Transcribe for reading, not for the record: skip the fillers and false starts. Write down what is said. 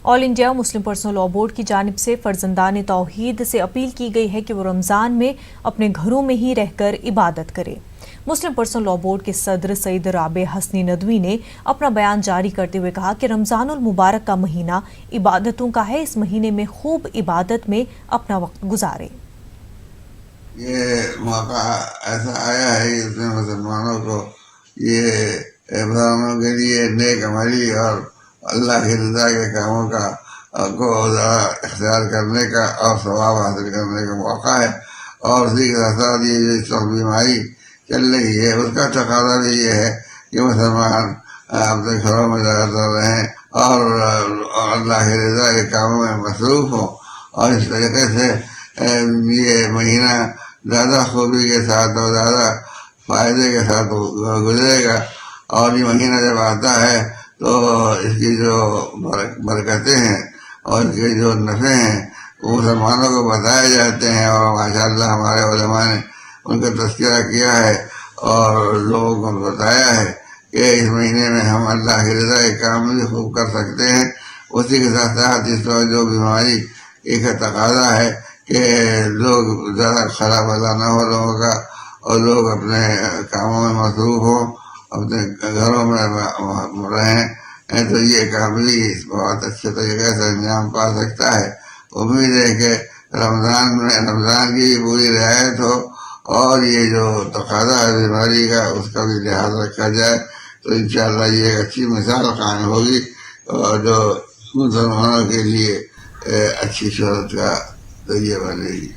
آل India Muslim personal law board کی جانب سے فرزندان توحید سے اپیل کی گئی ہے کہ وہ رمضان میں اپنے گھروں میں ہی رہ کر عبادت کرے۔ مسلم پرسنل لاء بورڈ کے صدر سید رابع حسنی ندوی نے اپنا بیان جاری کرتے ہوئے کہا کہ رمضان المبارک کا مہینہ عبادتوں کا ہے، اس مہینے میں خوب عبادت میں اپنا وقت گزارے۔ یہ موقع ایسا آیا ہے اس میں مسلمانوں کو یہ مسلمانوں کے لیے نیک عملی اور اللہ کی رضا کے کاموں کو اختیار کرنے کا اور ثواب حاصل کرنے کا موقع ہے، اور اسی کے ساتھ یہ جو اس وقت بیماری چل رہی ہے اس کا تقاضا بھی یہ ہے کہ مسلمان اپنے گھروں میں لگاتار رہیں اور اللہ کی رضا کے کاموں میں مصروف ہوں، اور اس طریقے سے یہ مہینہ زیادہ خوبی کے ساتھ اور زیادہ فائدے کے ساتھ گزرے گا۔ اور یہ مہینہ جب آتا ہے تو اس کی جو برکتیں ہیں اور اس کے جو نفع ہیں وہ مسلمانوں کو بتائے جاتے ہیں، اور ماشاءاللہ ہمارے علماء نے ان کا تذکرہ کیا ہے اور لوگوں کو بتایا ہے کہ اس مہینے میں ہم اللہ کی رضا کے کام بھی خوب کر سکتے ہیں۔ اسی کے ساتھ ساتھ اس وقت جو بیماری ایک تقاضا ہے کہ لوگ زیادہ خراب اللہ نہ ہو لوگوں کا، اور لوگ اپنے کاموں میں مصروف ہوں، اپنے گھروں میں رہیں، تو یہ کام بھی بہت اچھے طریقے سے انجام پا سکتا ہے۔ امید ہے کہ رمضان کی پوری رعایت ہو، اور یہ جو تقاضا ہے بیماری کا اس کا بھی لحاظ رکھا جائے، تو انشاءاللہ یہ ایک اچھی مثال قائم ہوگی اور جو مسلمانوں کے لیے اچھی شہرت کا ذریعہ بنے گی۔